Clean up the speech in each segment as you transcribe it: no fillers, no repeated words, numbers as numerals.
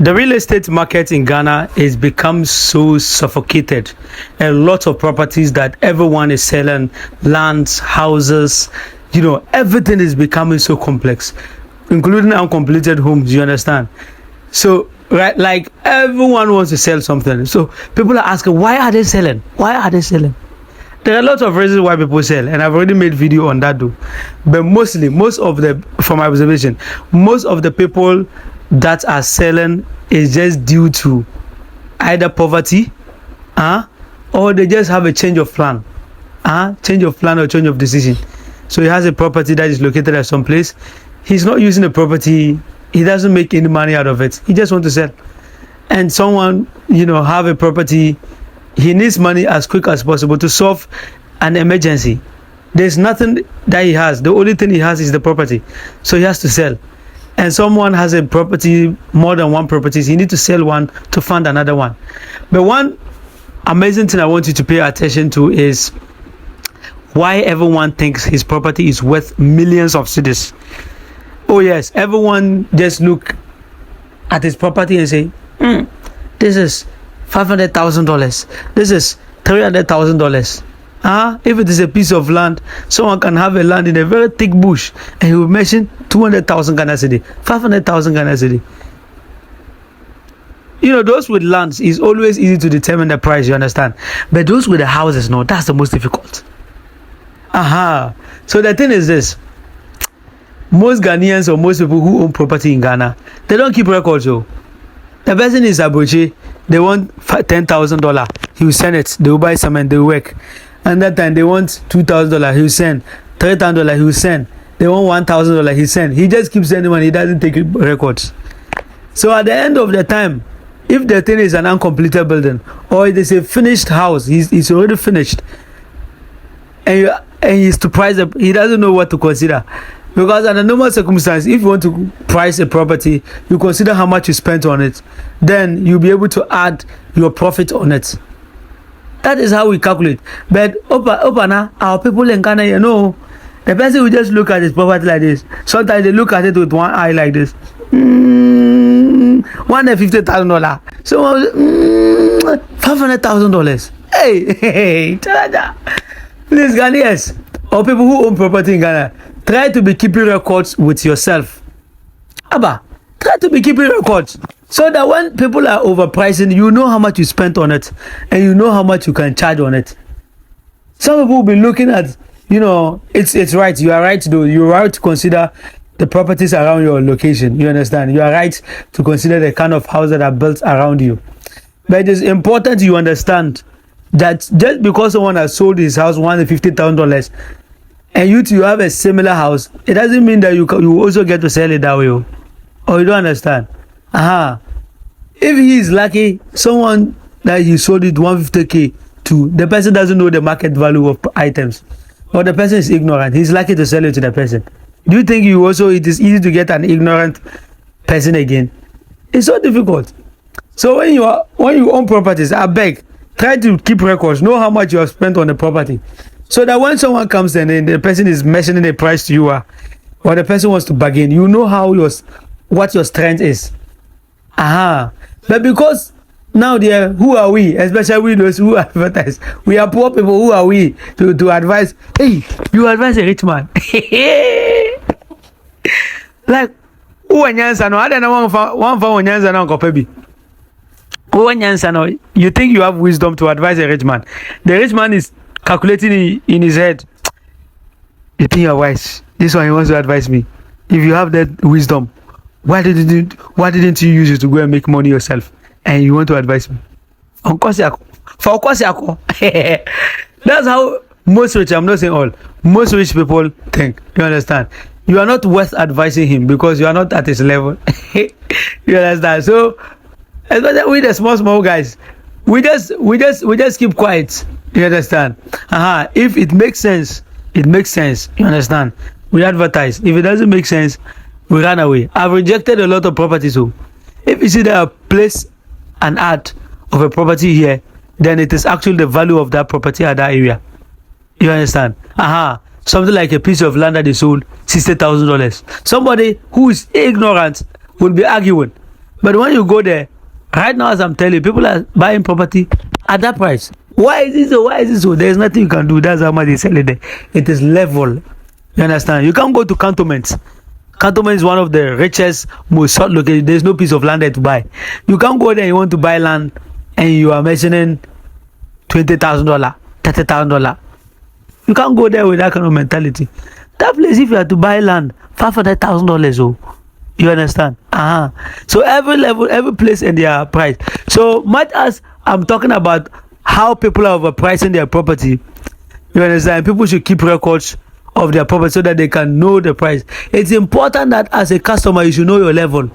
The real estate market in Ghana is become so suffocated. A lot of properties that everyone is selling, lands, houses, everything is becoming so complex, including uncompleted homes, you understand? So, right, like everyone wants to sell something. So people are asking, why are they selling? Why are they selling? There are a lot of reasons why people sell, and I've already made video on that though. But from my observation, most of the people that are selling is just due to either poverty, or they just have a change of plan, or change of decision. So he has a property that is located at some place. He's not using the property. He doesn't make any money out of it. He just wants to sell. And someone, have a property. He needs money as quick as possible to solve an emergency. There's nothing that he has. The only thing he has is the property. So he has to sell. And someone has a property, more than one properties. He needs to sell one to fund another one. But one amazing thing I want you to pay attention to is why everyone thinks his property is worth millions of cedis. Oh yes, everyone just look at his property and say, this is $500,000. This is $300,000. If it is a piece of land, someone can have a land in a very thick bush and he will mention 200,000 Ghana cedi, 500,000 Ghana cedi. Those with lands is always easy to determine the price, you understand? But those with the houses, no, that's the most difficult. So the thing is this. Most Ghanaians or most people who own property in Ghana, they don't keep records. So the person is Abuchi, they want $10,000, he will send it, they will buy some and they will work. And that time they want $2,000, he will send. $3,000, he will send. They want $1,000, he send. He just keeps sending money, he doesn't take records. So at the end of the time, if the thing is an uncompleted building or it is a finished house, he's already finished, and he's to price up, he doesn't know what to consider. Because under normal circumstances, if you want to price a property, you consider how much you spent on it. Then you'll be able to add your profit on it. That is how we calculate. But our people in Ghana, the person will just look at his property like this. Sometimes they look at it with one eye like this. $150,000. So $500,000. Hey, please, Ghanaians or people who own property in Ghana, try to be keeping records with yourself. Try to be keeping records so that when people are overpricing, you know how much you spent on it and you know how much you can charge on it. Some people will be looking at, it's right. You are right though. You are right to consider the properties around your location. You understand? You are right to consider the kind of house that are built around you. But it is important you understand that just because someone has sold his house $150,000 and you have a similar house, it doesn't mean that you also get to sell it that way. Or you don't understand? If he is lucky, someone that he sold it 150K to, the person doesn't know the market value of items, or the person is ignorant, he's lucky to sell it to the person. Do you think it is easy to get an ignorant person again? It's so difficult. So when you own properties, I beg, try to keep records, know how much you have spent on the property. So that when someone comes and the person is mentioning a price to you, or the person wants to bargain, you know what your strength is. But because now who are we, especially we those who advertise, we are poor people, who are we to advise? Hey, you advise a rich man. Like, I don't know one you think you have wisdom to advise a rich man. The rich man is calculating in his head. You think you're wise. This one he wants to advise me. If you have that wisdom, why didn't you use it to go and make money yourself? And you want to advise me? Of course. That's how most rich, I'm not saying all, most rich people think. You understand? You are not worth advising him because you are not at his level. You understand? So especially with the small guys, we just keep quiet. You understand? If it makes sense, it makes sense. You understand? We advertise. If it doesn't make sense, we run away. I've rejected a lot of properties. So if you see that I place an ad of a property here, then it is actually the value of that property at that area. You understand? Something like a piece of land that is sold $60,000. Somebody who is ignorant will be arguing. But when you go there, right now, as I'm telling you, people are buying property at that price. Why is this so? Why is this so? There's nothing you can do. That's how much they sell it there. It is level. You understand? You can't go to cantonments. Cantonment is one of the richest, most sought locations. There's no piece of land there to buy. You can't go there. You want to buy land, and you are mentioning $20,000, $30,000. You can't go there with that kind of mentality. That place, if you have to buy land, $500,000. Oh, you understand? So every level, every place in their price. So much as I'm talking about how people are overpricing their property, you understand? People should keep records of their property so that they can know the price. It's important that as a customer, you should know your level.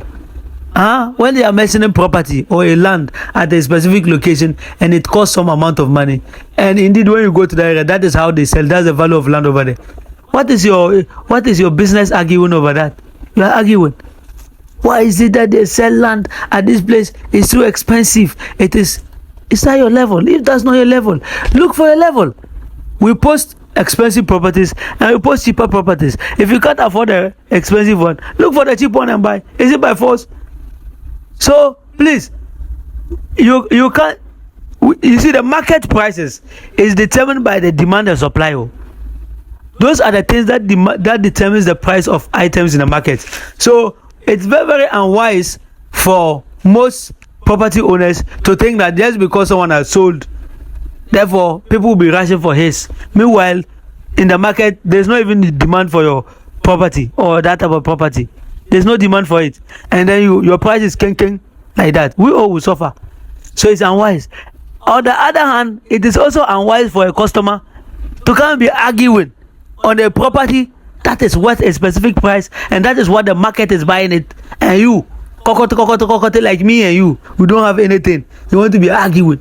When they are mentioning property or a land at a specific location and it costs some amount of money, and indeed when you go to the area, that is how they sell. That's the value of land over there. What is your business arguing over that? You are arguing. Why is it that they sell land at this place? It's too expensive. It's not your level. If that's not your level, look for your level. We post expensive properties and we post cheaper properties. If you can't afford the expensive one, look for the cheap one and buy. Is it by force? So please, you can't. You see, the market prices is determined by the demand and supply. Those are the things that determines the price of items in the market. So it's very, very unwise for most property owners to think that just because someone has sold, therefore people will be rushing for his. Meanwhile, in the market, there's not even demand for your property or that type of property. There's no demand for it, and then your price is king like that. We all will suffer. So it's unwise. On the other hand, it is also unwise for a customer to come and be arguing on a property that is worth a specific price, and that is what the market is buying it, and you kokote like me and you, we don't have anything. You want to be arguing.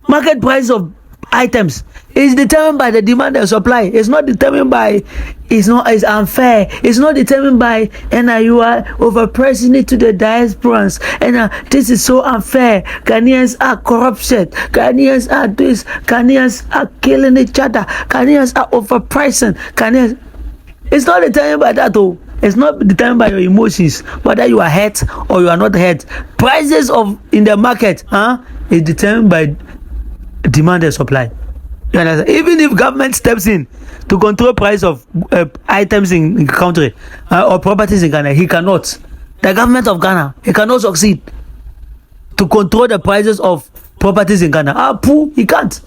Market price of items is determined by the demand and supply. It's not determined by, it's unfair. It's not determined by, and you are overpricing it to the diasporans, and this is so unfair. Ghanaians are corrupted. Ghanaians are this. Ghanaians are killing each other. Ghanaians are overpricing. Ghanaians. It's not determined by that though. It's not determined by your emotions, whether you are hurt or you are not hurt. Prices in the market, is determined by demand and supply. You understand? Even if government steps in to control price of items in the country or properties in Ghana, he cannot. The government of Ghana, he cannot succeed to control the prices of properties in Ghana. He can't,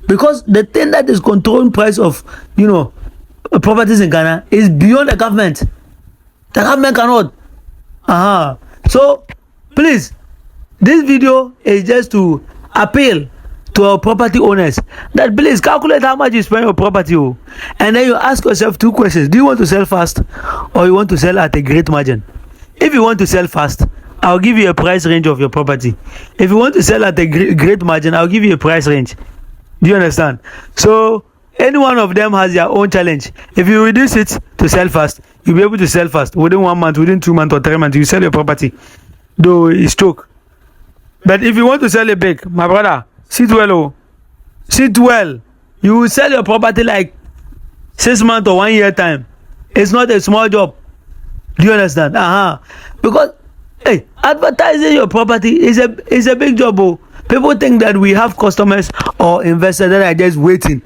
because the thing that is controlling price of properties in Ghana is beyond the government. The government cannot. So please, this video is just to appeal to our property owners that please calculate how much you spend on your property, and then you ask yourself two questions. Do you want to sell fast, or you want to sell at a great margin? If you want to sell fast, I'll give you a price range of your property. If you want to sell at a great margin, I'll give you a price range. Do you understand? So any one of them has their own challenge. If you reduce it to sell fast, you'll be able to sell fast within 1 month, within 2 months or 3 months. You sell your property, though it's choke. But if you want to sell it big, my brother, sit well. You will sell your property like 6 months or 1 year time. It's not a small job. Do you understand? Because advertising your property is a big job. People think that we have customers or investors that are just waiting.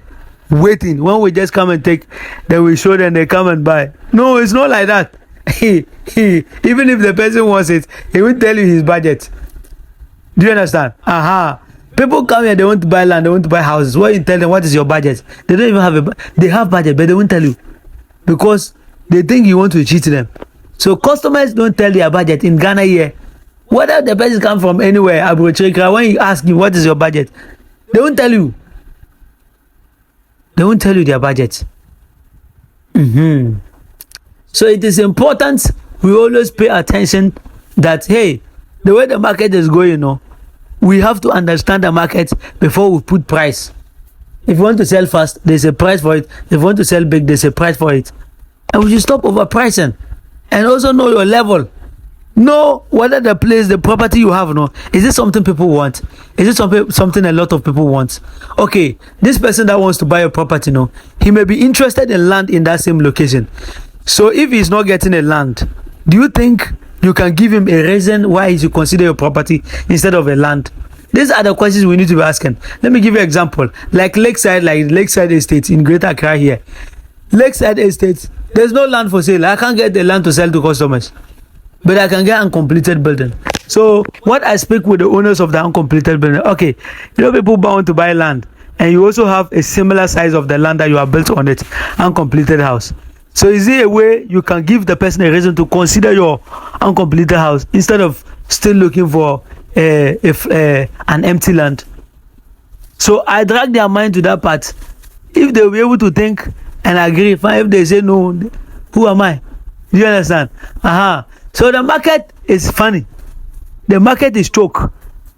When we just come and take, then we show them, they come and buy. No, it's not like that. Even if the person wants it, he will tell you his budget. Do you understand? People come here, they want to buy land, they want to buy houses. When you tell them what is your budget, they don't even have they have budget, but they won't tell you, because they think you want to cheat them. So customers don't tell their budget in Ghana here. Whether the person come from anywhere, when you ask him what is your budget, they won't tell you. They won't tell you their budget. So it is important we always pay attention that, hey, the way the market is going, we have to understand the market before we put price. If you want to sell fast, there's a price for it. If you want to sell big, there's a price for it. And we should stop overpricing. And also know your level. Know whether the property you have, is it something people want? Is it something a lot of people want? Okay, this person that wants to buy a property, he may be interested in land in that same location. So if he's not getting a land, do you think you can give him a reason why he should consider your property instead of a land. These are the questions we need to be asking. Let me give you an example. Like Lakeside Estate in Greater Accra here. Lakeside Estate, there's no land for sale. I can't get the land to sell to customers, but I can get uncompleted building. So what I speak with the owners of the uncompleted building, okay, people bound to buy land, and you also have a similar size of the land that you have built on it, uncompleted house. So is there a way you can give the person a reason to consider your uncompleted house instead of still looking for an empty land? So I drag their mind to that part. If they will be able to think and agree, fine. If they say no, who am I? Do you understand? So the market is funny. The market is choke.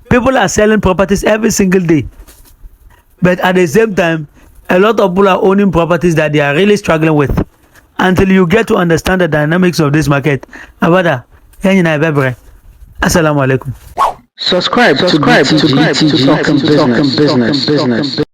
People are selling properties every single day, but at the same time, a lot of people are owning properties that they are really struggling with. Until you get to understand the dynamics of this market, Assalamu alaikum. Subscribe to Talking Business.